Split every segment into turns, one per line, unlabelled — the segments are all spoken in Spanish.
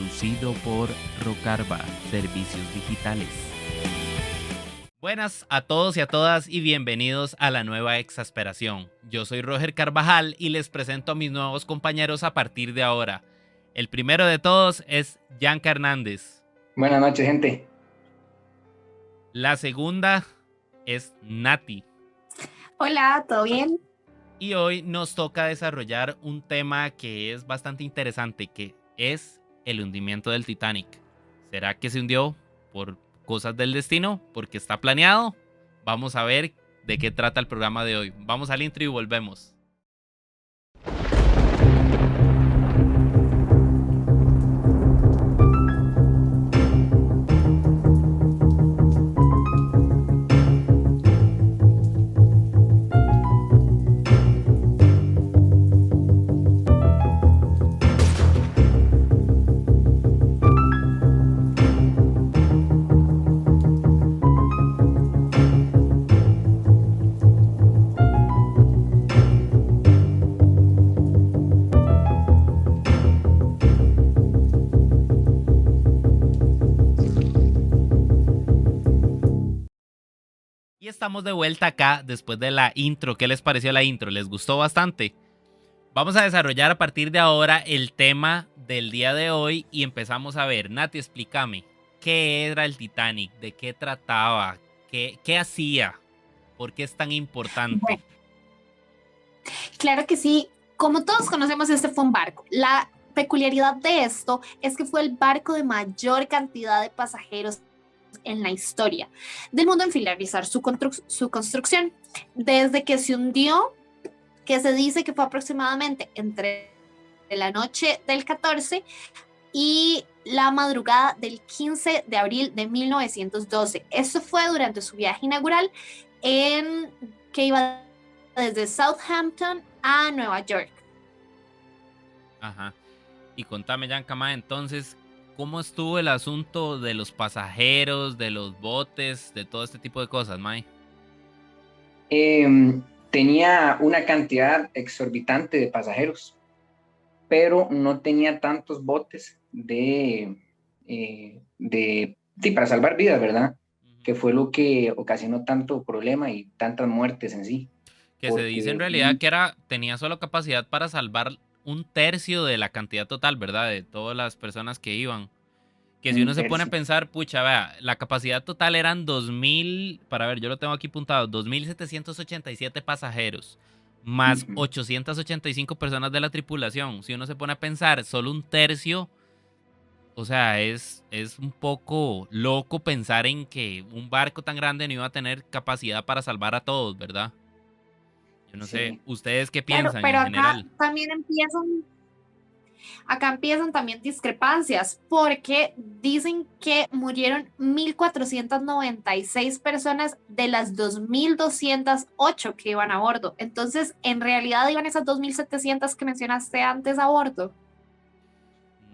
producido por Rocarva, Servicios Digitales. Buenas a todos y a todas y bienvenidos a la nueva Exasperación. Yo soy Roger Carvajal y les presento a mis nuevos compañeros a partir de ahora. El primero de todos es Yanka Hernández.
Buenas noches, gente.
La segunda es Nati.
Hola, ¿todo bien?
Y hoy nos toca desarrollar un tema que es bastante interesante, que es el hundimiento del Titanic. ¿Será que se hundió por cosas del destino? ¿Porque está planeado? Vamos a ver de qué trata el programa de hoy. Vamos al intro y volvemos. Y estamos de vuelta acá después de la intro. ¿Qué les pareció la intro? ¿Les gustó bastante? Vamos a desarrollar a partir de ahora el tema del día de hoy y empezamos a ver. Nati, explícame, ¿qué era el Titanic? ¿De qué trataba? ¿Qué hacía? ¿Por qué es tan importante?
Bueno, claro que sí. Como todos conocemos, este fue un barco. La peculiaridad de esto es que fue el barco de mayor cantidad de pasajeros en la historia del mundo en finalizar su construcción. Desde que se hundió, que se dice que fue aproximadamente entre la noche del 14 y la madrugada del 15 de abril de 1912. Eso fue durante su viaje inaugural que iba desde Southampton a Nueva York.
Ajá. Y contame, Yankama, entonces, ¿cómo estuvo el asunto de los pasajeros, de los botes, de todo este tipo de cosas, Mae?
Tenía una cantidad exorbitante de pasajeros, pero no tenía tantos botes para salvar vidas, ¿verdad? Que fue lo que ocasionó tanto problema y tantas muertes en sí.
Que se dice en realidad que tenía solo capacidad para salvar un tercio de la cantidad total, ¿verdad? De todas las personas que iban. Que si uno se pone a pensar, pucha, vea, la capacidad total eran 2000, para ver, yo lo tengo aquí apuntado, 2787 pasajeros, más 885 personas de la tripulación. Si uno se pone a pensar, solo un tercio, o sea, es un poco loco pensar en que un barco tan grande no iba a tener capacidad para salvar a todos, ¿verdad? Yo no sé, ¿ustedes qué
Claro,
piensan
pero
en general?
acá empiezan también discrepancias, porque dicen que murieron 1,496 personas de las 2,208 que iban a bordo. Entonces, ¿en realidad iban esas 2,700 que mencionaste antes a bordo?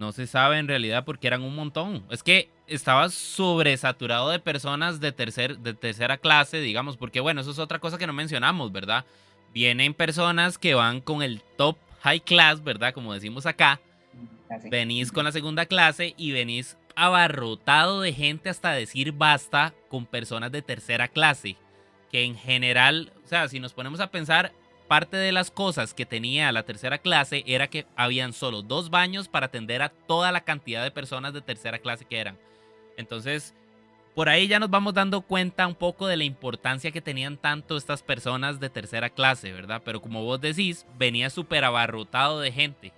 No se sabe en realidad porque eran un montón. Es que estaba sobresaturado de personas de tercera clase, digamos, porque bueno, eso es otra cosa que no mencionamos, ¿verdad? Vienen personas que van con el top high class, ¿verdad? Como decimos acá. Venís con la segunda clase y venís abarrotado de gente hasta decir basta con personas de tercera clase. Que en general, o sea, si nos ponemos a pensar, parte de las cosas que tenía la tercera clase era que habían solo 2 baños para atender a toda la cantidad de personas de tercera clase que eran. Entonces, por ahí ya nos vamos dando cuenta un poco de la importancia que tenían tanto estas personas de tercera clase, ¿verdad? Pero como vos decís, venía súper abarrotado de gente.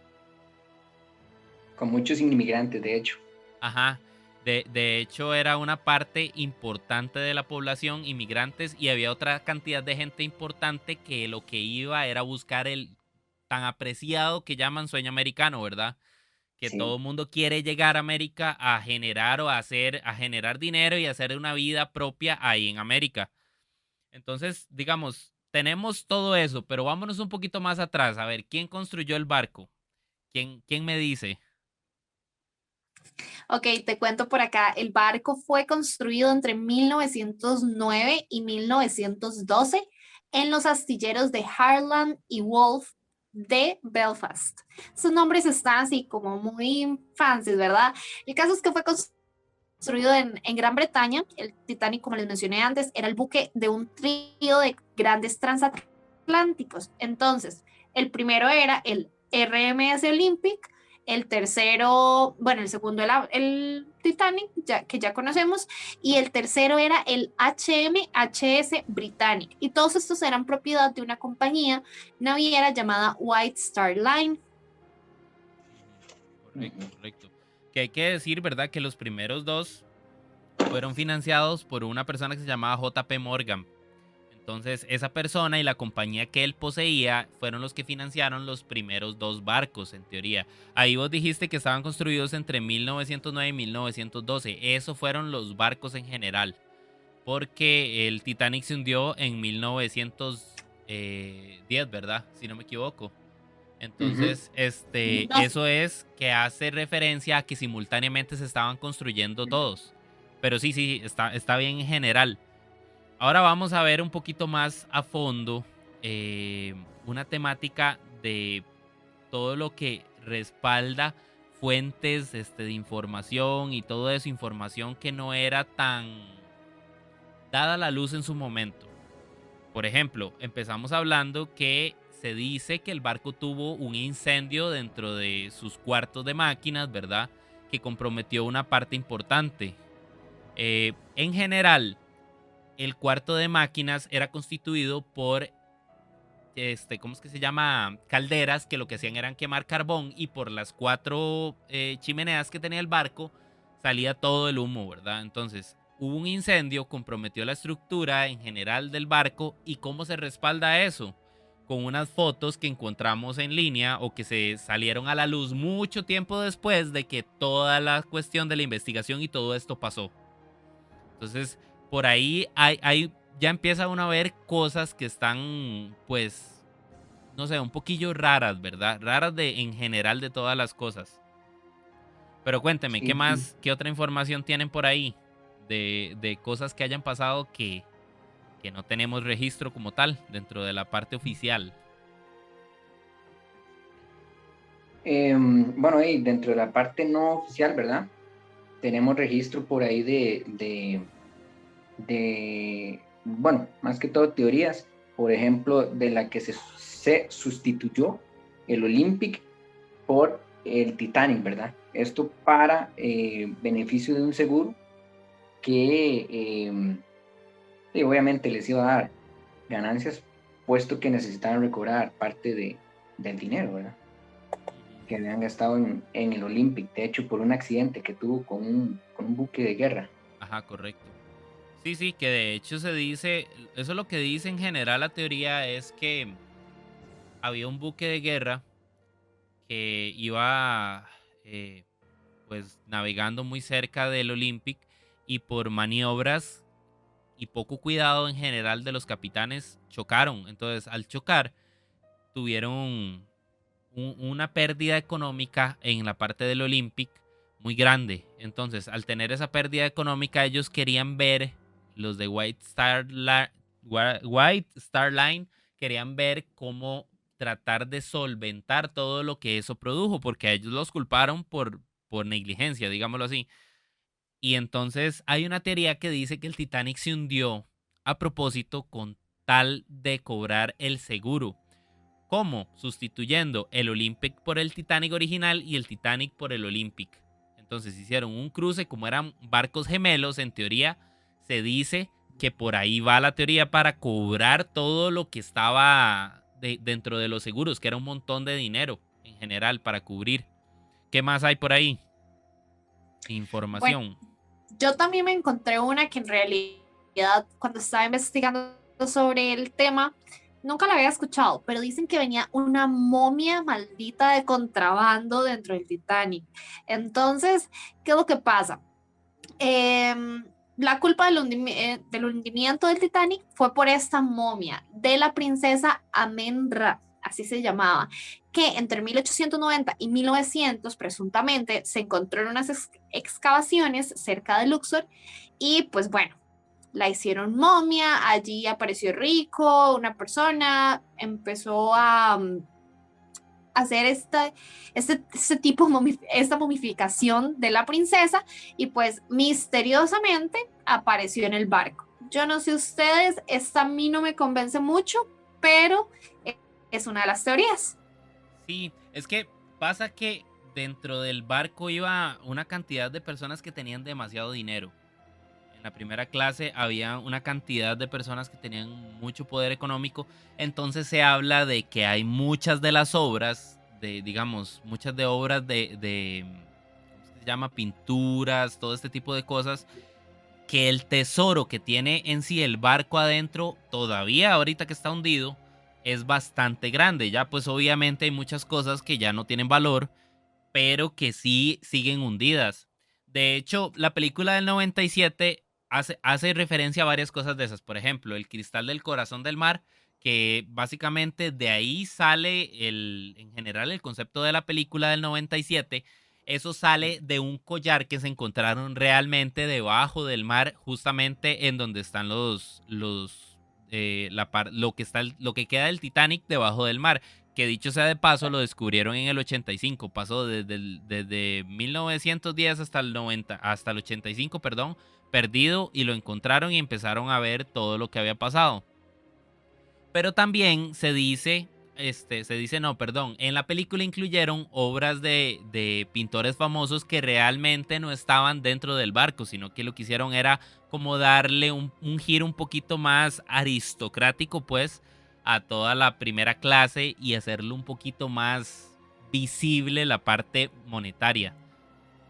Con muchos inmigrantes, de hecho.
Ajá. De hecho, era una parte importante de la población, inmigrantes, y había otra cantidad de gente importante que lo que iba era buscar el tan apreciado que llaman sueño americano, ¿verdad? Que
Sí.
todo el mundo quiere llegar a América a generar o a generar dinero y hacer una vida propia ahí en América. Entonces, digamos, tenemos todo eso, pero vámonos un poquito más atrás. A ver, ¿quién construyó el barco? ¿Quién me dice?
Ok, te cuento por acá. El barco fue construido entre 1909 y 1912 en los astilleros de Harland y Wolff de Belfast. Sus nombres están así como muy fancy, ¿verdad? El caso es que fue construido en Gran Bretaña. El Titanic, como les mencioné antes, era el buque de un trío de grandes transatlánticos. Entonces, el primero era el RMS Olympic, el tercero, bueno, el segundo era el Titanic, que ya conocemos, y el tercero era el HMHS Britannic. Y todos estos eran propiedad de una compañía naviera llamada White Star Line.
Correcto, correcto. Que hay que decir, ¿verdad? Que los primeros dos fueron financiados por una persona que se llamaba JP Morgan. Entonces, esa persona y la compañía que él poseía fueron los que financiaron los primeros dos barcos, en teoría. Ahí vos dijiste que estaban construidos entre 1909 y 1912. Esos fueron los barcos en general. Porque el Titanic se hundió en 1910, ¿verdad? Si no me equivoco. Entonces,
No.
eso es que hace referencia a que simultáneamente se estaban construyendo todos. Pero sí, está bien en general. Ahora vamos a ver un poquito más a fondo una temática de todo lo que respalda fuentes de información y todo eso, información que no era tan dada a la luz en su momento. Por ejemplo, empezamos hablando que se dice que el barco tuvo un incendio dentro de sus cuartos de máquinas, ¿verdad? Que comprometió una parte importante. En general, el cuarto de máquinas era constituido por, ¿cómo es que se llama? Calderas, que lo que hacían eran quemar carbón, y por las 4 chimeneas que tenía el barco salía todo el humo, ¿verdad? Entonces, hubo un incendio, comprometió la estructura en general del barco. ¿Y cómo se respalda eso? Con unas fotos que encontramos en línea o que se salieron a la luz mucho tiempo después de que toda la cuestión de la investigación y todo esto pasó. Entonces, por ahí ya empieza uno a ver cosas que están, pues, no sé, un poquillo raras, ¿verdad? Raras en general de todas las cosas. Pero cuénteme,
Sí,
¿qué más, qué otra información tienen por ahí de cosas que hayan pasado que no tenemos registro como tal dentro de la parte oficial?
Bueno, y dentro de la parte no oficial, ¿verdad? Tenemos registro por ahí bueno, más que todo teorías, por ejemplo, de la que se sustituyó el Olympic por el Titanic, ¿verdad? Esto para beneficio de un seguro que y obviamente les iba a dar ganancias, puesto que necesitaban recobrar parte del dinero, ¿verdad? Que habían gastado en el Olympic, de hecho, por un accidente que tuvo con un buque de guerra.
Ajá, correcto. Sí, que de hecho se dice, eso es lo que dice en general la teoría, es que había un buque de guerra que iba pues navegando muy cerca del Olympic, y por maniobras y poco cuidado en general de los capitanes chocaron. Entonces, al chocar, tuvieron una pérdida económica en la parte del Olympic muy grande. Entonces, al tener esa pérdida económica, ellos querían ver, los de White Star Line, querían ver cómo tratar de solventar todo lo que eso produjo, porque a ellos los culparon por negligencia, digámoslo así. Y entonces hay una teoría que dice que el Titanic se hundió a propósito con tal de cobrar el seguro. ¿Cómo? Sustituyendo el Olympic por el Titanic original y el Titanic por el Olympic. Entonces hicieron un cruce, como eran barcos gemelos, en teoría se dice que por ahí va la teoría, para cobrar todo lo que estaba dentro de los seguros, que era un montón de dinero en general para cubrir. ¿Qué más hay por ahí? Información.
Bueno, yo también me encontré una que en realidad, cuando estaba investigando sobre el tema, nunca la había escuchado, pero dicen que venía una momia maldita de contrabando dentro del Titanic. Entonces, ¿qué es lo que pasa? La culpa del hundimiento del Titanic fue por esta momia de la princesa Amenra, así se llamaba, que entre 1890 y 1900 presuntamente se encontró en unas excavaciones cerca de Luxor, y pues bueno, la hicieron momia. Allí apareció Rico, una persona, empezó hacer esta momificación de la princesa y pues misteriosamente apareció en el barco. Yo no sé ustedes, esta a mí no me convence mucho, pero es una de las teorías.
Sí, es que pasa que dentro del barco iba una cantidad de personas que tenían demasiado dinero. En la primera clase había una cantidad de personas que tenían mucho poder económico. Entonces se habla de que hay muchas de las obras, digamos, muchas de obras ¿cómo se llama? Pinturas, todo este tipo de cosas, que el tesoro que tiene en sí el barco adentro, todavía ahorita que está hundido, es bastante grande. Ya pues obviamente hay muchas cosas que ya no tienen valor, pero que sí siguen hundidas. De hecho, la película del 97 hace referencia a varias cosas de esas. Por ejemplo, el cristal del corazón del mar, que básicamente de ahí sale en general el concepto de la película del 97. Eso sale de un collar que se encontraron realmente debajo del mar, justamente en donde están lo que queda del Titanic debajo del mar, que dicho sea de paso, lo descubrieron en el 85, pasó desde 1910 hasta el 90, hasta el 85, perdón, perdido, y lo encontraron y empezaron a ver todo lo que había pasado. Pero también no, perdón, en la película incluyeron obras de pintores famosos que realmente no estaban dentro del barco, sino que lo que hicieron era como darle un giro un poquito más aristocrático, pues, a toda la primera clase y hacerlo un poquito más visible la parte monetaria.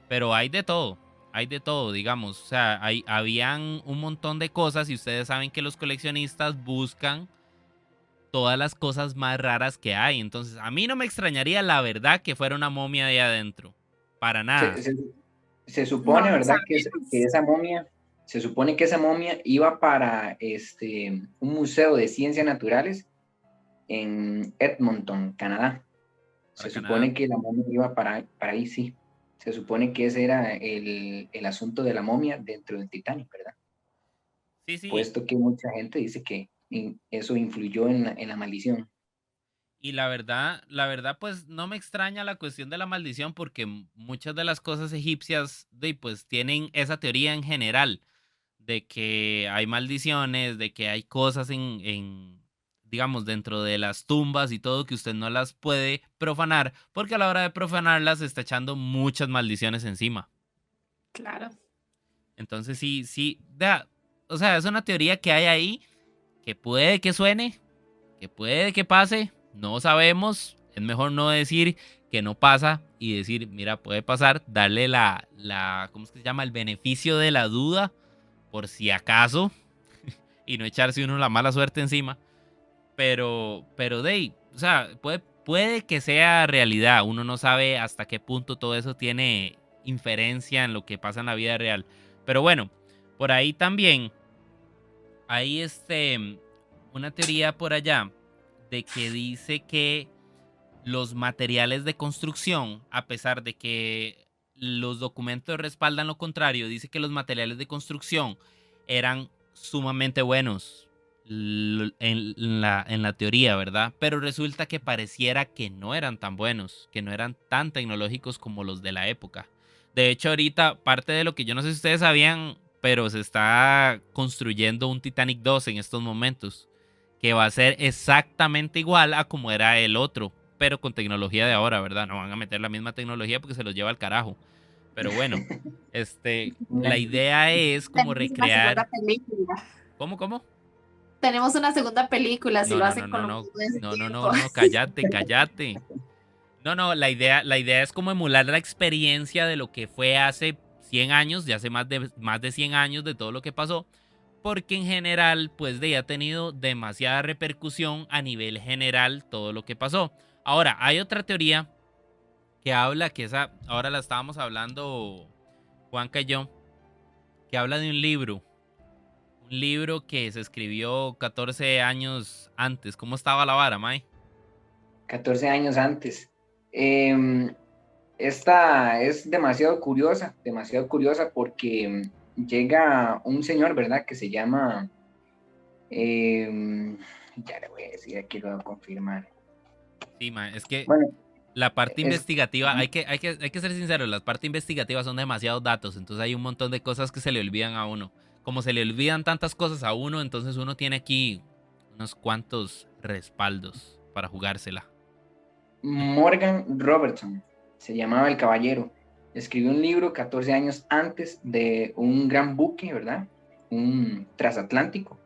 Pero hay de todo, digamos. O sea, habían un montón de cosas y ustedes saben que los coleccionistas buscan todas las cosas más raras que hay. Entonces, a mí no me extrañaría la verdad que fuera una momia de adentro. Para nada.
Se, se- se
No
supone,
lo
¿verdad? Que
sabemos.
esa momia, se supone que esa momia iba para un museo de ciencias naturales en Edmonton, Canadá.
Para
Se
Canadá.
supone que la momia iba para ahí, sí. Se supone que ese era el asunto de la momia dentro del Titanic, ¿verdad?
Sí, sí.
Puesto que mucha gente dice que eso influyó en la maldición.
Y la verdad, pues no me extraña la cuestión de la maldición porque muchas de las cosas egipcias, pues tienen esa teoría en general de que hay maldiciones, de que hay cosas digamos, dentro de las tumbas y todo que usted no las puede profanar porque a la hora de profanarlas está echando muchas maldiciones encima.
Claro.
Entonces sí, sí, o sea, es una teoría que hay ahí que puede que suene, que puede que pase, no sabemos, es mejor no decir que no pasa y decir, mira, puede pasar, darle ¿cómo es que se llama? El beneficio de la duda, por si acaso, y no echarse uno la mala suerte encima, pero o sea, puede que sea realidad, uno no sabe hasta qué punto todo eso tiene inferencia en lo que pasa en la vida real, pero bueno, por ahí también hay una teoría por allá de que dice que los materiales de construcción, a pesar de que los documentos respaldan lo contrario, dice que los materiales de construcción eran sumamente buenos en la teoría, ¿verdad? Pero resulta que pareciera que no eran tan buenos, que no eran tan tecnológicos como los de la época. De hecho, ahorita parte de lo que yo no sé si ustedes sabían, pero se está construyendo un Titanic 2 en estos momentos, que va a ser exactamente igual a como era el otro, pero con tecnología de ahora, ¿verdad? No van a meter la misma tecnología porque se los lleva al carajo. Pero bueno, la idea es como
Tenemos una segunda
recrear.
película.
¿Cómo?
Tenemos una segunda película si
No,
lo
no,
hacen
no,
con
no,
lo
no.
mismo de ese
No, no, no,
tiempo.
no, cállate, cállate. No, no, la idea es como emular la experiencia de lo que fue hace 100 años, de hace más de 100 años de todo lo que pasó, porque en general, pues ha tenido demasiada repercusión a nivel general todo lo que pasó. Ahora, hay otra teoría que habla, que esa, ahora la estábamos hablando Juanca y yo, que habla de un libro que se escribió 14 años antes. ¿Cómo estaba la vara, Mai?
14 años antes. Em, Esta es demasiado curiosa porque llega un señor, ¿verdad? Que se llama, ya le voy a decir, aquí lo voy a confirmar.
Sí, Mai, es que
Bueno,
La parte
Es,
investigativa, hay que ser sinceros, las partes investigativas son demasiados datos, entonces hay un montón de cosas que se le olvidan a uno. Como se le olvidan tantas cosas a uno, entonces uno tiene aquí unos cuantos respaldos para jugársela.
Morgan Robertson, se llamaba El Caballero. Escribió un libro 14 años antes de un gran buque, ¿verdad? Un transatlántico,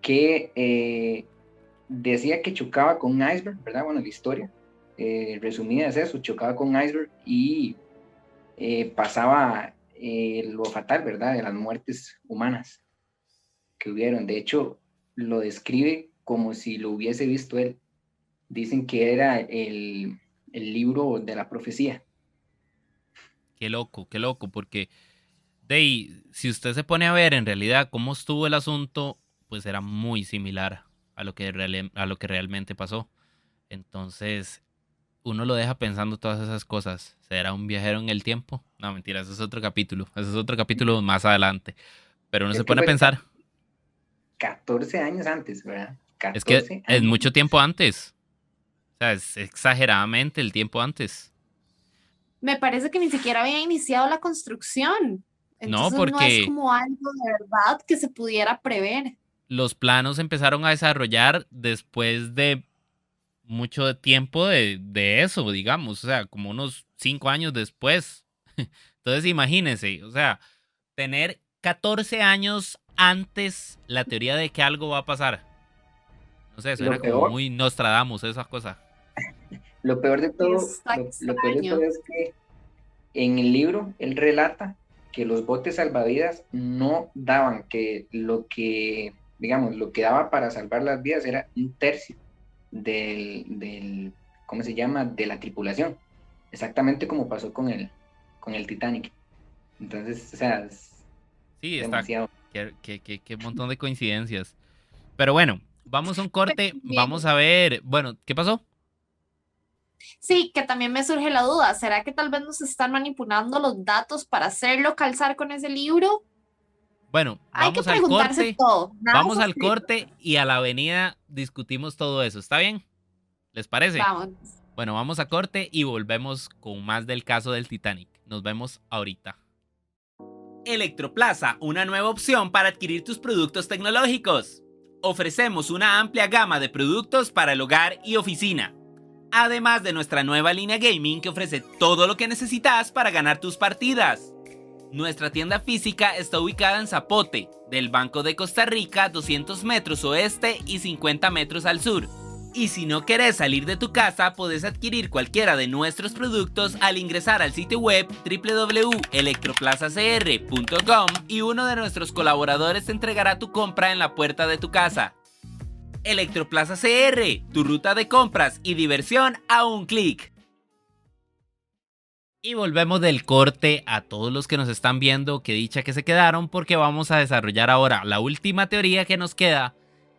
que decía que chocaba con un iceberg, ¿verdad? Bueno, la historia resumida es eso, chocaba con un iceberg y pasaba lo fatal, ¿verdad? De las muertes humanas que hubieron. De hecho, lo describe como si lo hubiese visto él. Dicen que era el libro de la profecía.
Qué loco, porque si usted se pone a ver en realidad cómo estuvo el asunto, pues era muy similar a lo que, a lo que realmente pasó. Entonces, uno lo deja pensando todas esas cosas. ¿Será un viajero en el tiempo? No, mentira, ese es otro capítulo. Ese es otro capítulo más adelante. Pero uno se
Es que
pone a
fue
pensar,
14 años antes, ¿verdad?
es que
14
es
años
mucho tiempo
antes.
antes. O sea, es exageradamente el tiempo antes.
Me parece que ni siquiera había iniciado la construcción.
No,
Entonces no es
porque
como algo de verdad que se pudiera prever.
los planos empezaron a desarrollar después de mucho tiempo de eso, digamos. O sea, como unos 5 años después. Entonces, imagínense, o sea, tener 14 años antes la teoría de que algo va a pasar. No sé,
Lo
suena como
peor,
muy Nostradamus, esa cosa.
lo peor de
Sí,
todo,
está
lo peor de todo
extraño.
es que en el libro él relata que los botes salvavidas no daban, que, digamos, lo que daba para salvar las vidas era un tercio del ¿cómo se llama? De la tripulación. Exactamente como pasó con el Titanic. Entonces, o sea, es
Sí, está.
demasiado.
Qué montón de coincidencias. Pero bueno, vamos a un
Pero
corte, vamos
también,
a ver. Bueno, ¿qué pasó?
sí, que también me surge la duda, ¿será que tal vez nos están manipulando los datos para hacerlo calzar con ese libro?
Bueno,
Hay que preguntarse todo, nada
vamos
es
al
escrito.
corte y a la avenida discutimos todo eso. ¿Está bien? ¿Les parece?
Vamos.
Bueno, vamos a corte y volvemos con más del caso del Titanic. Nos vemos ahorita. Electroplaza, una nueva opción para adquirir tus productos tecnológicos. Ofrecemos una amplia gama de productos para el hogar y oficina. Además de nuestra nueva línea gaming que ofrece todo lo que necesitas para ganar tus partidas. Nuestra tienda física está ubicada en Zapote, del Banco de Costa Rica, 200 metros oeste y 50 metros al sur. Y si no querés salir de tu casa, podés adquirir cualquiera de nuestros productos al ingresar al sitio web www.electroplazacr.com y uno de nuestros colaboradores te entregará tu compra en la puerta de tu casa. Electroplaza CR, tu ruta de compras y diversión a un clic. Y volvemos del corte a todos los que nos están viendo, que dicha que se quedaron, porque vamos a desarrollar ahora la última teoría que nos queda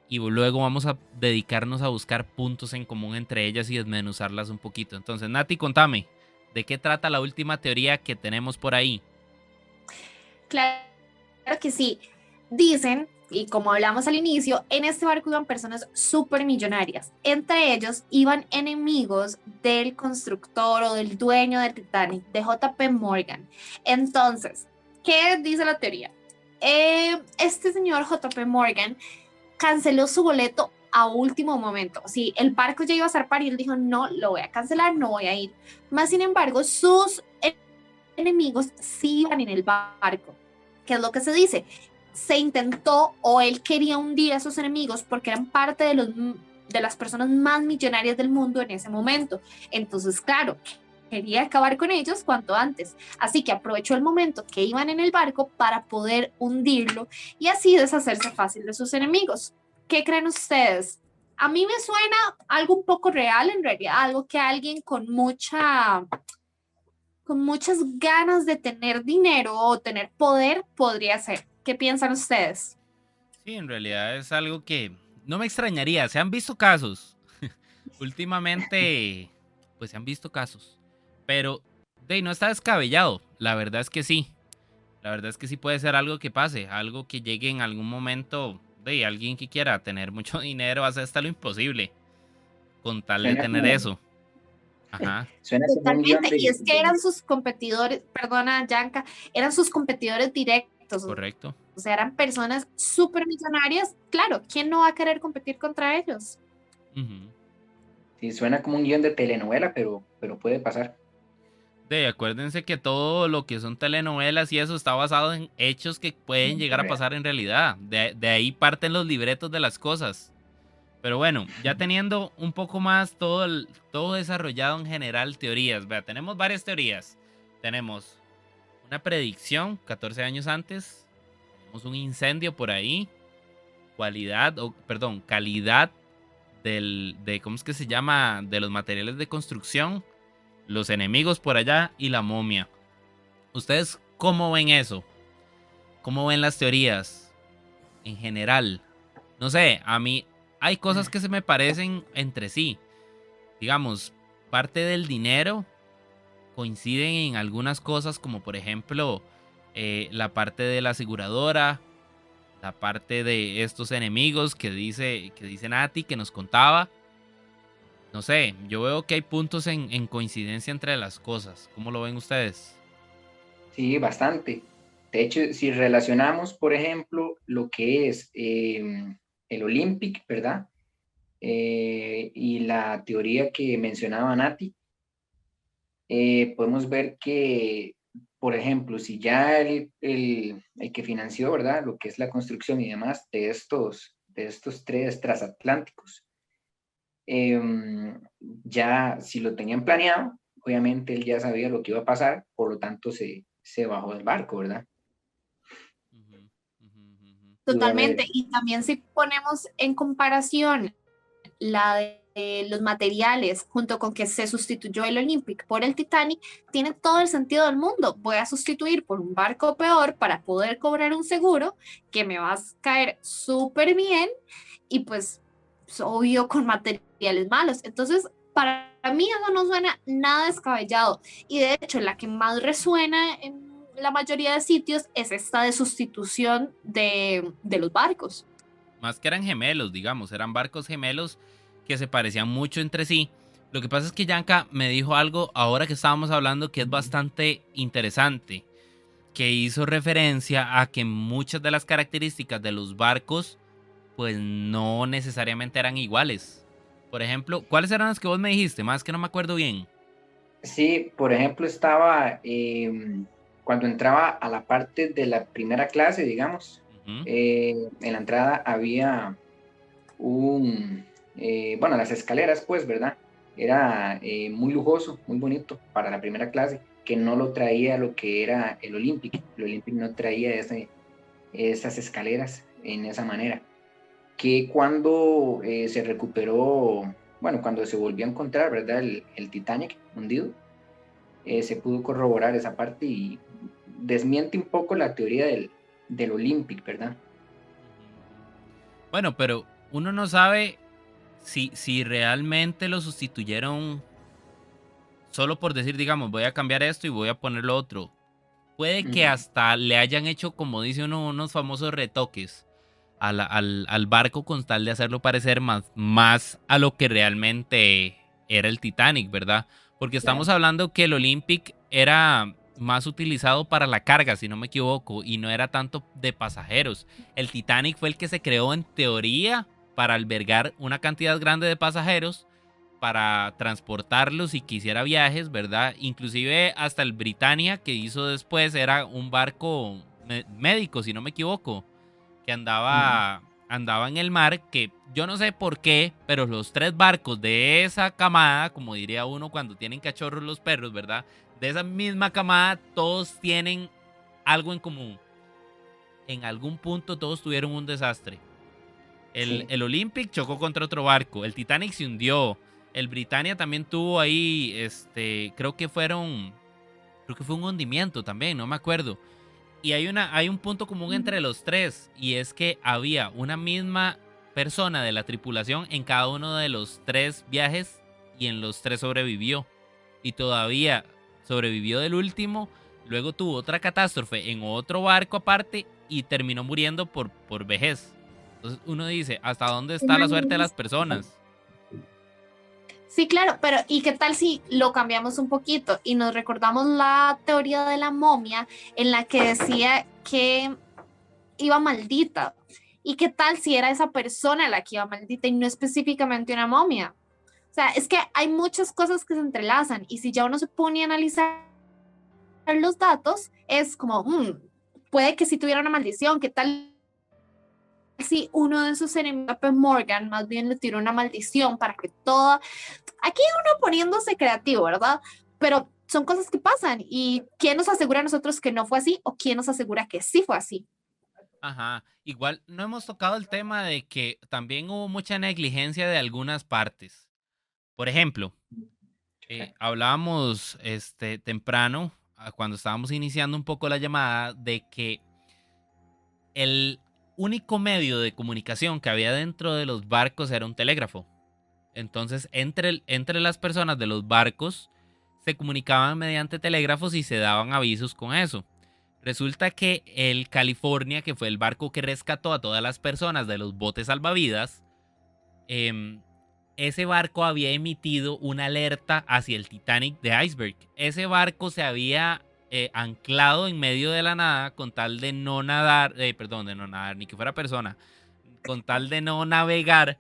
y luego vamos a dedicarnos a buscar puntos en común entre ellas y desmenuzarlas un poquito. Entonces, Nati, contame, ¿de qué trata la última teoría que tenemos por ahí?
Claro que sí. Dicen, y como hablamos al inicio, en este barco iban personas súper millonarias. Entre ellos iban enemigos del constructor o del dueño del Titanic, de JP Morgan. Entonces, ¿qué dice la teoría? Este señor JP Morgan canceló su boleto a último momento. Sí, el barco ya iba a zarpar y él dijo, no, lo voy a cancelar, no voy a ir. Más sin embargo, sus enemigos sí iban en el barco. ¿Qué es lo que se dice? Se intentó o él quería hundir a sus enemigos porque eran parte de las personas más millonarias del mundo en ese momento. Entonces, claro, quería acabar con ellos cuanto antes. Así que aprovechó el momento que iban en el barco para poder hundirlo y así deshacerse fácil de sus enemigos. ¿Qué creen ustedes? A mí me suena algo un poco real, en realidad, algo que alguien con muchas ganas de tener dinero o tener poder podría hacer. ¿Qué piensan ustedes?
Sí, en realidad es algo que no me extrañaría. Se han visto casos. Últimamente, pues se han visto casos. Pero, no está descabellado. La verdad es que sí. La verdad es que sí puede ser algo que pase. Algo que llegue en algún momento de alguien que quiera tener mucho dinero, hace hasta lo imposible. Con tal de
Suena
tener
como,
eso. Ajá,
Suena como un guión
Totalmente, y es que eran sus competidores, perdona, Yanka, eran sus competidores directos,
correcto.
o sea, eran personas súper millonarias. Claro, ¿quién no va a querer competir contra ellos?
Ujú.
Sí, suena como un guión de telenovela, pero puede pasar.
Acuérdense que todo lo que son telenovelas y eso está basado en hechos que pueden llegar a
Real.
pasar en realidad. De ahí parten los libretos de las cosas. Pero bueno, ya teniendo un poco más todo desarrollado en general, teorías. Vea, tenemos varias teorías. Tenemos una predicción 14 años antes. Tenemos un incendio por ahí. Calidad ¿cómo es que se llama? De los materiales de construcción. Los enemigos por allá y la momia. ¿Ustedes cómo ven eso? ¿Cómo ven las teorías en general? No sé, a mí hay cosas que se me parecen entre sí. Digamos, parte del dinero coinciden en algunas cosas como por ejemplo la parte de la aseguradora, la parte de estos enemigos que dice Nati que nos contaba. No sé, yo veo que hay puntos en coincidencia entre las cosas. ¿Cómo lo ven ustedes?
Sí, bastante. De hecho, si relacionamos, por ejemplo, lo que es el Olympic, ¿verdad? Y la teoría que mencionaba Nati, podemos ver que, por ejemplo, si ya el que financió, ¿verdad? Lo que es la construcción y demás de estos tres transatlánticos, ya si lo tenían planeado, obviamente él ya sabía lo que iba a pasar, por lo tanto se bajó del barco, ¿verdad?
Ujú, ujú, ujú.
Pudo
Totalmente,
haber,
y también si ponemos en comparación la de los materiales junto con que se sustituyó el Olympic por el Titanic, tiene todo el sentido del mundo. Voy a sustituir por un barco peor para poder cobrar un seguro que me va a caer súper bien y pues es obvio con materiales malos. Entonces, para mí eso no suena nada descabellado y de hecho la que más resuena en la mayoría de sitios es esta de sustitución de los barcos.
Más que eran gemelos, digamos, eran barcos gemelos que se parecían mucho entre sí. Lo que pasa es que Yanka me dijo algo ahora que estábamos hablando que es bastante interesante, que hizo referencia a que muchas de las características de los barcos pues no necesariamente eran iguales. Por ejemplo, ¿cuáles eran las que vos me dijiste? Más que no me acuerdo bien.
sí, por ejemplo, estaba cuando entraba a la parte de la primera clase, digamos,
Ujú,
en la entrada había bueno, las escaleras, pues, ¿verdad? Era muy lujoso, muy bonito para la primera clase, que no lo traía lo que era el Olympic. El Olympic no traía esas escaleras en esa manera. Que cuando se recuperó, bueno, cuando se volvió a encontrar, ¿verdad? El Titanic hundido, se pudo corroborar esa parte y desmiente un poco la teoría del Olympic, ¿verdad?
ujú, ujú. Bueno, pero uno no sabe si realmente lo sustituyeron solo por decir, digamos, voy a cambiar esto y voy a poner lo otro. Puede que
Ujú.
hasta le hayan hecho, como dice uno, unos famosos retoques al barco con tal de hacerlo parecer más a lo que realmente era el Titanic, ¿verdad? Porque estamos
Claro.
hablando que el Olympic era más utilizado para la carga, si no me equivoco, y no era tanto de pasajeros. El Titanic fue el que se creó en teoría para albergar una cantidad grande de pasajeros, para transportarlos y que hiciera viajes, ¿verdad? Inclusive hasta el Britannia que hizo después era un barco médico, si no me equivoco, que
Ujú.
andaba en el mar, que yo no sé por qué, pero los tres barcos de esa camada, como diría uno cuando tienen cachorros los perros, ¿verdad? De esa misma camada, todos tienen algo en común. En algún punto todos tuvieron un desastre.
Sí.
El Olympic chocó contra otro barco. El Titanic se hundió. El Britannia también tuvo ahí, creo que fue un hundimiento también, no me acuerdo. Y hay un punto común entre los tres, y es que había una misma persona de la tripulación en cada uno de los tres viajes, y en los tres sobrevivió. Y todavía sobrevivió del último, luego tuvo otra catástrofe en otro barco aparte y terminó muriendo por vejez. Entonces uno dice, ¿hasta dónde está la suerte de las personas?
Sí, claro, pero ¿y qué tal si lo cambiamos un poquito y nos recordamos la teoría de la momia en la que decía que iba maldita? ¿Y qué tal si era esa persona la que iba maldita y no específicamente una momia? O sea, es que hay muchas cosas que se entrelazan y si ya uno se pone a analizar los datos, es como, puede que si tuviera una maldición, ¿qué tal si uno de esos enemigos, Morgan, más bien le tiró una maldición para que toda... Aquí uno poniéndose creativo, ¿verdad? Pero son cosas que pasan y ¿quién nos asegura a nosotros que no fue así o quién nos asegura que sí fue así?
Ajá, igual no hemos tocado el tema de que también hubo mucha negligencia de algunas partes. Por ejemplo,
Claro.
hablábamos temprano, cuando estábamos iniciando un poco la llamada, de que el único medio de comunicación que había dentro de los barcos era un telégrafo. Entonces, entre las personas de los barcos se comunicaban mediante telégrafos y se daban avisos con eso. Resulta que el California, que fue el barco que rescató a todas las personas de los botes salvavidas, em, ese barco había emitido una alerta hacia el Titanic de Iceberg. Ese barco se había anclado en medio de la nada con tal de no nadar, perdón, de no nadar, ni que fuera persona, con tal de no navegar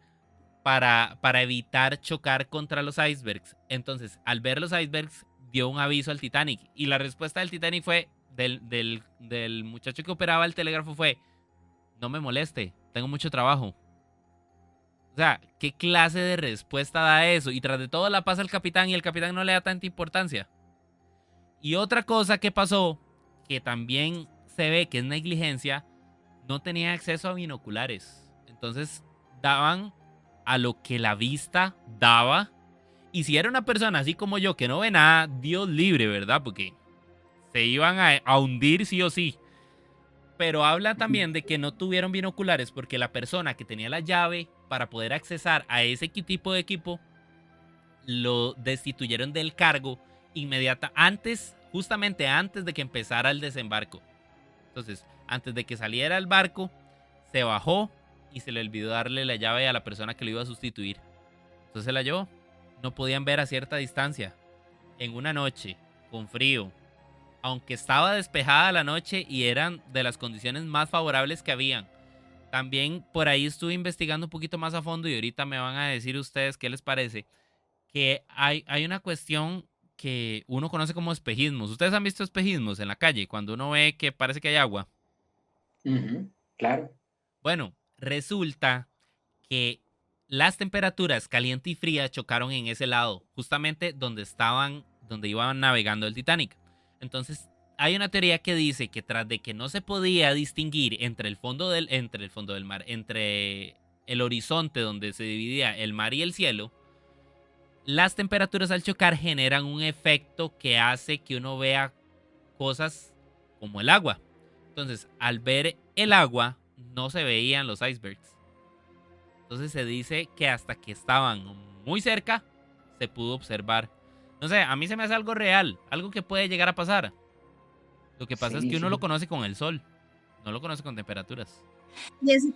para evitar chocar contra los icebergs. Entonces, al ver los icebergs, dio un aviso al Titanic. Y la respuesta del Titanic fue, del muchacho que operaba el telégrafo fue, no me moleste, tengo mucho trabajo. O sea, ¿qué clase de respuesta da eso? Y tras de todo la pasa el capitán y el capitán no le da tanta importancia. Y otra cosa que pasó, que también se ve que es negligencia, no tenía acceso a binoculares. Entonces daban a lo que la vista daba. Y si era una persona así como yo que no ve nada, Dios libre, ¿verdad? Porque se iban a hundir sí o sí. Pero habla también de que no tuvieron binoculares porque la persona que tenía la llave para poder accesar a ese tipo de equipo lo destituyeron del cargo justamente antes de que empezara el desembarco. Entonces, antes de que saliera el barco, se bajó y se le olvidó darle la llave a la persona que lo iba a sustituir. Entonces se la llevó. No podían ver a cierta distancia. En una noche, con frío, aunque estaba despejada la noche y eran de las condiciones más favorables que habían. También por ahí estuve investigando un poquito más a fondo y ahorita me van a decir ustedes qué les parece. Que hay una cuestión que uno conoce como espejismos. ¿Ustedes han visto espejismos en la calle? Cuando uno ve que parece que hay agua.
Ujú, claro.
Bueno, resulta que las temperaturas caliente y fría chocaron en ese lado, justamente donde iban navegando el Titanic. Entonces, hay una teoría que dice que tras de que no se podía distinguir entre el fondo del mar, entre el horizonte donde se dividía el mar y el cielo, las temperaturas al chocar generan un efecto que hace que uno vea cosas como el agua. Entonces, al ver el agua, no se veían los icebergs. Entonces se dice que hasta que estaban muy cerca, se pudo observar. No sé, a mí se me hace algo real, algo que puede llegar a pasar. Lo que pasa es
Sí,
que uno lo
sí.
conoce con el sol, no lo conoce con temperaturas.
Y es,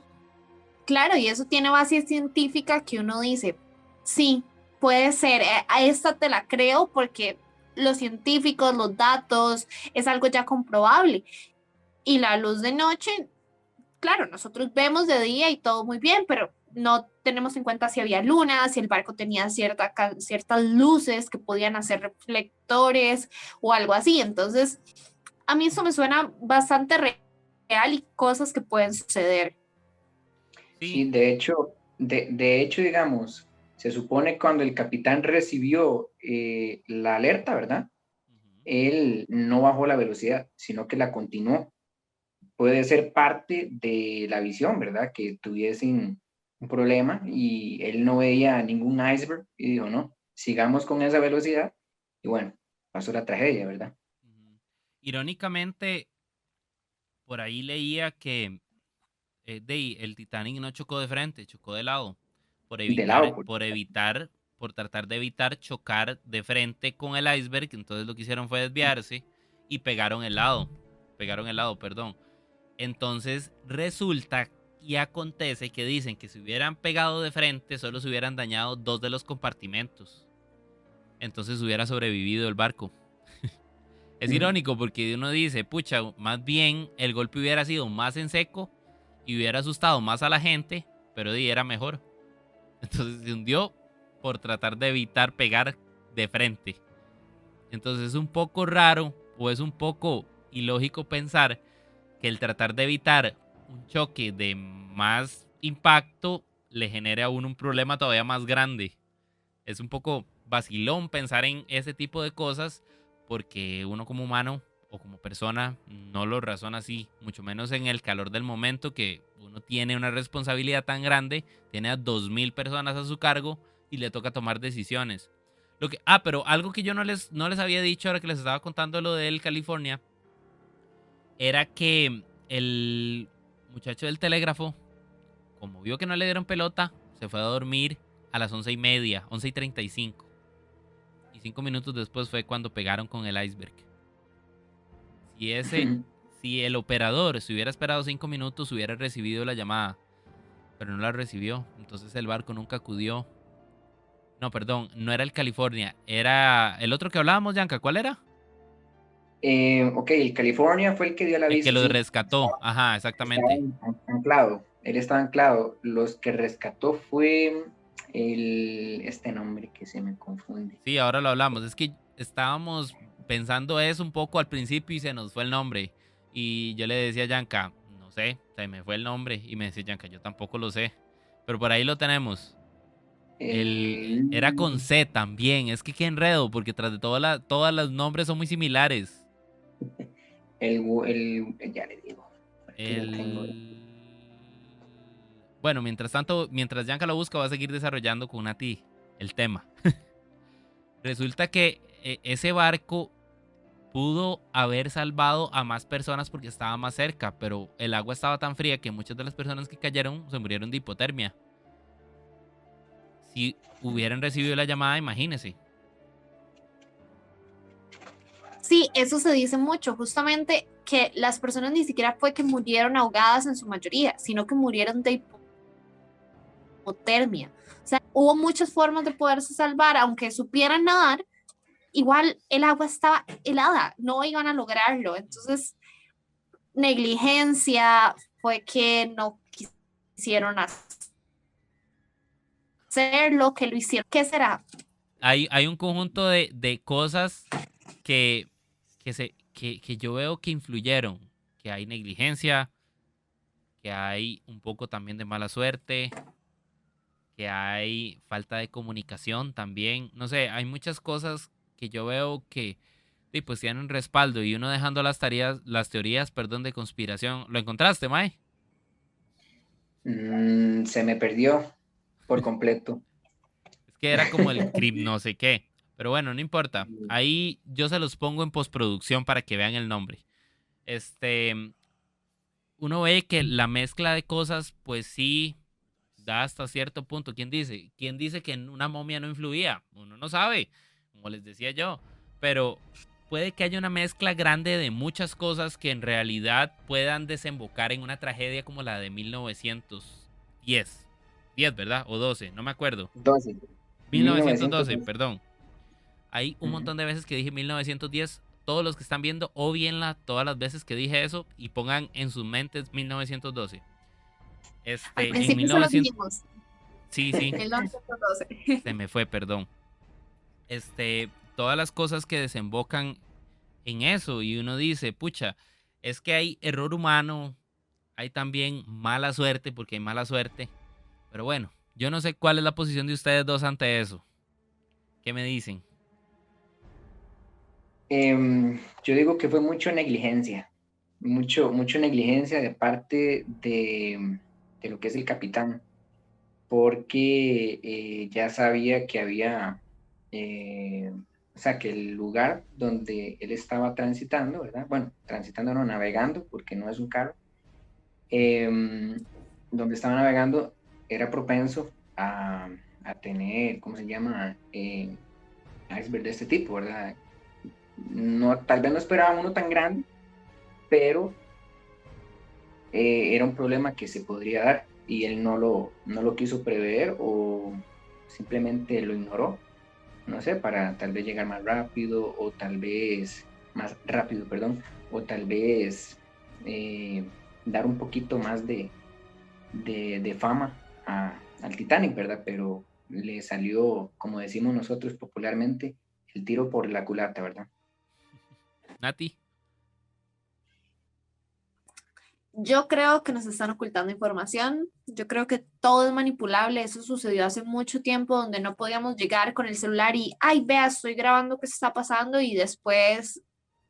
claro, y eso tiene base científica que uno dice, sí, puede ser, a esta te la creo porque los científicos, los datos, es algo ya comprobable. Y la luz de noche, claro, nosotros vemos de día y todo muy bien, pero no tenemos en cuenta si había luna, si el barco tenía ciertas luces que podían hacer reflectores o algo así. Entonces, a mí eso me suena bastante real y cosas que pueden suceder.
Sí.
Sí, de hecho, digamos, se supone cuando el capitán recibió la alerta, ¿verdad?
Ujú.
Él no bajó la velocidad, sino que la continuó. Puede ser parte de la visión, ¿verdad? Que tuviesen un problema y él no veía ningún iceberg y dijo, no, sigamos con esa velocidad. Y bueno, pasó la tragedia, ¿verdad?
Ujú. Irónicamente, por ahí leía que el Titanic no chocó de frente, chocó de lado,
De lado,
por tratar de evitar chocar de frente con el iceberg. Entonces lo que hicieron fue desviarse y pegaron el lado, perdón. Entonces resulta, y acontece que dicen que si hubieran pegado de frente, solo se hubieran dañado 2 de los compartimentos. Entonces hubiera sobrevivido el barco. Es irónico porque uno dice, pucha, más bien el golpe hubiera sido más en seco y hubiera asustado más a la gente, pero era mejor. Entonces se hundió por tratar de evitar pegar de frente. Entonces es un poco raro o es un poco ilógico pensar que el tratar de evitar un choque de más impacto le genere a uno un problema todavía más grande. Es un poco vacilón pensar en ese tipo de cosas porque uno como humano o como persona no lo razona así, mucho menos en el calor del momento que uno tiene una responsabilidad tan grande, tiene a 2000 personas a su cargo y le toca tomar decisiones. Pero algo que yo no les había dicho ahora que les estaba contando lo del California era que el muchacho del telégrafo, como vio que no le dieron pelota, se fue a dormir a las 11:30, 11:35. Y 5 minutos después fue cuando pegaron con el iceberg. Si el operador se hubiera esperado 5 minutos, hubiera recibido la llamada. Pero no la recibió. Entonces el barco nunca acudió. No, perdón, no era el California. Era el otro que hablábamos, Yanka. ¿Cuál era?
Ok, el California fue el que dio el
El que
aviso,
lo
sí.
rescató. Ajá,
Estaba
exactamente.
anclado. Él estaba anclado. Los que rescató fue este nombre que se me confunde.
Sí, ahora lo hablamos. Es que estábamos pensando eso un poco al principio y se nos fue el nombre. Y yo le decía a Yanka, no sé, se me fue el nombre. Y me decía Yanka, yo tampoco lo sé. Pero por ahí lo tenemos. Era con
El,
C también. Es que qué enredo, porque tras de todos los nombres son muy similares.
ya le digo, aquí lo tengo.
El... Bueno, mientras tanto, mientras Yanka lo busca, va a seguir desarrollando con Nati el tema. Resulta que ese barco pudo haber salvado a más personas porque estaba más cerca, pero el agua estaba tan fría que muchas de las personas que cayeron se murieron de hipotermia. Si hubieran recibido la llamada, imagínense.
Sí, eso se dice mucho, justamente que las personas ni siquiera fue que murieron ahogadas en su mayoría, sino que murieron de hipotermia. O sea, hubo muchas formas de poderse salvar, aunque supieran nadar, igual el agua estaba helada, no iban a lograrlo. Entonces, negligencia fue que no quisieron hacerlo, que lo hicieron. ¿Qué será?
Hay un conjunto de cosas que, que yo veo que influyeron. Que hay negligencia, que hay un poco también de mala suerte, que hay falta de comunicación también. No sé, hay muchas cosas que yo veo que pues tienen respaldo y uno dejando las teorías, perdón, de conspiración. ¿Lo encontraste, Mae?
Se me perdió por completo.
Es que era como el crip no sé qué. Pero bueno, no importa. Ahí yo se los pongo en postproducción para que vean el nombre. Uno ve que la mezcla de cosas, pues sí, da hasta cierto punto. ¿Quién dice? ¿Quién dice que en una momia no influía? Uno no sabe, como les decía yo. Pero puede que haya una mezcla grande de muchas cosas que en realidad puedan desembocar en una tragedia como la de 1910. 10, ¿verdad? O 12, no me acuerdo.
12,
1912,
1912.
perdón. Hay un montón de veces que dije 1910. Todos los que están viendo, obvienla todas las veces que dije eso y pongan en sus mentes 1912.
Al
En
principio solo
1900,
dijimos
sí, sí,
1912.
se me fue, perdón. Todas las cosas que desembocan en eso y uno dice, pucha, es que hay error humano, hay también mala suerte, porque hay mala suerte. Pero bueno, yo no sé cuál es la posición de ustedes dos ante eso. ¿Qué me dicen?
Yo digo que fue mucho negligencia, mucho negligencia de parte de lo que es el capitán, porque ya sabía que había, o sea, que el lugar donde él estaba transitando, ¿verdad? Bueno, transitando no, navegando, porque no es un carro, donde estaba navegando era propenso a tener, ¿cómo se llama? Iceberg de este tipo, ¿verdad? No, tal vez no esperaban uno tan grande, pero era un problema que se podría dar y él no lo quiso prever o simplemente lo ignoró, no sé, para tal vez llegar más rápido o tal vez, más rápido, perdón, o tal vez dar un poquito más de fama al Titanic, ¿verdad? Pero le salió, como decimos nosotros popularmente, el tiro por la culata, ¿verdad?
Nati.
Yo creo que nos están ocultando información. Yo creo que todo es manipulable. Eso sucedió hace mucho tiempo donde no podíamos llegar con el celular y, ay, vea, estoy grabando qué está pasando y después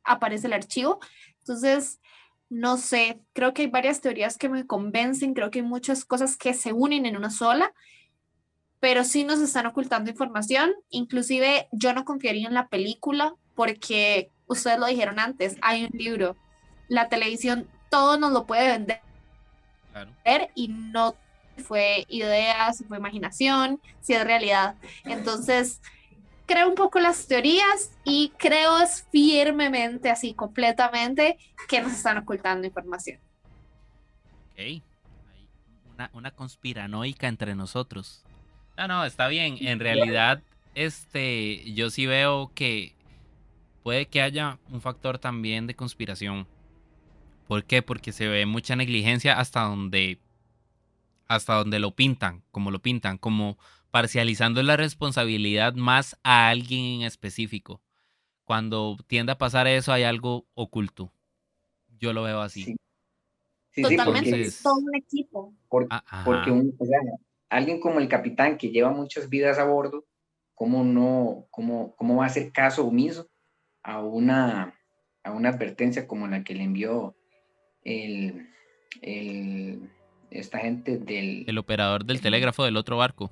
aparece el archivo. Entonces, no sé, creo que hay varias teorías que me convencen. Creo que hay muchas cosas que se unen en una sola, pero sí nos están ocultando información. Inclusive yo no confiaría en la película porque ustedes lo dijeron antes, hay un libro. La televisión todo nos lo puede vender
Claro.
y no fue idea, si fue imaginación, si es realidad. Entonces, creo un poco las teorías y creo es firmemente, así completamente, que nos están ocultando información.
Ok. Hay una conspiranoica entre nosotros. No, no, está bien. En realidad, yo sí veo que puede que haya un factor también de conspiración. ¿Por qué? Porque se ve mucha negligencia hasta donde lo pintan, como parcializando la responsabilidad más a alguien en específico. Cuando tiende a pasar eso, hay algo oculto. Yo lo veo así.
Sí, sí, sí,
Totalmente, es todo
Entonces,
un equipo.
porque
ajá.
o sea, alguien como el capitán que lleva muchas vidas a bordo, ¿cómo va a hacer caso omiso a a una advertencia como la que le envió el, el- esta gente
El operador del
del-
telégrafo del otro barco.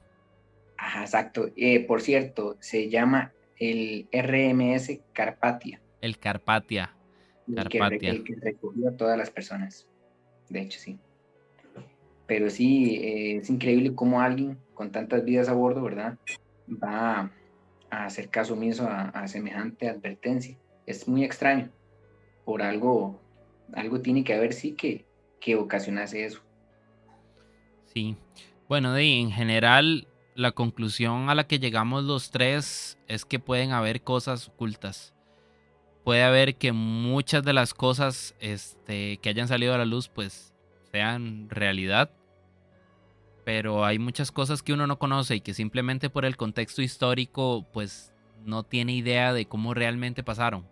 ajá, exacto. Por cierto, se llama el RMS Carpathia,
El Carpatia. Carpatia.
el que recogió a todas las personas. De hecho, sí. Pero sí, es increíble cómo alguien con tantas vidas a bordo, ¿verdad? Va a hacer caso omiso a semejante advertencia. Es muy extraño. Por algo tiene que haber, sí, que ocasionase eso.
Sí. Bueno, en general, la conclusión a la que llegamos los tres es que pueden haber cosas ocultas. Puede haber que muchas de las cosas que hayan salido a la luz, pues, sean realidad. Pero hay muchas cosas que uno no conoce y que simplemente por el contexto histórico, pues, no tiene idea de cómo realmente pasaron.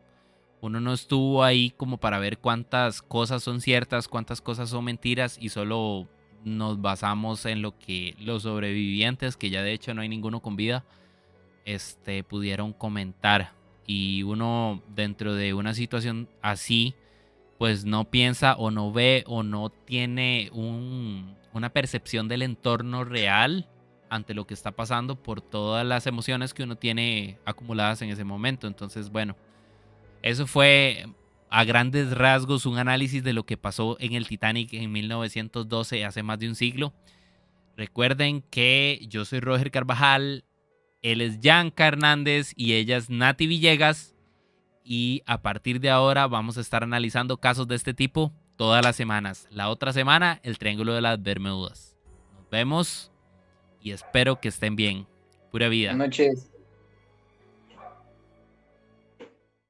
Uno no estuvo ahí como para ver cuántas cosas son ciertas, cuántas cosas son mentiras y solo nos basamos en lo que los sobrevivientes, que ya de hecho no hay ninguno con vida, pudieron comentar. Y uno dentro de una situación así, pues no piensa o no ve o no tiene una percepción del entorno real ante lo que está pasando por todas las emociones que uno tiene acumuladas en ese momento. Entonces, bueno, eso fue a grandes rasgos un análisis de lo que pasó en el Titanic en 1912, hace más de un siglo. Recuerden que yo soy Roger Carvajal, él es Yanka Hernández y ella es Nati Villegas. Y a partir de ahora vamos a estar analizando casos de este tipo todas las semanas. La otra semana, el Triángulo de las Bermudas. Nos vemos y espero que estén bien. Pura vida.
Buenas noches.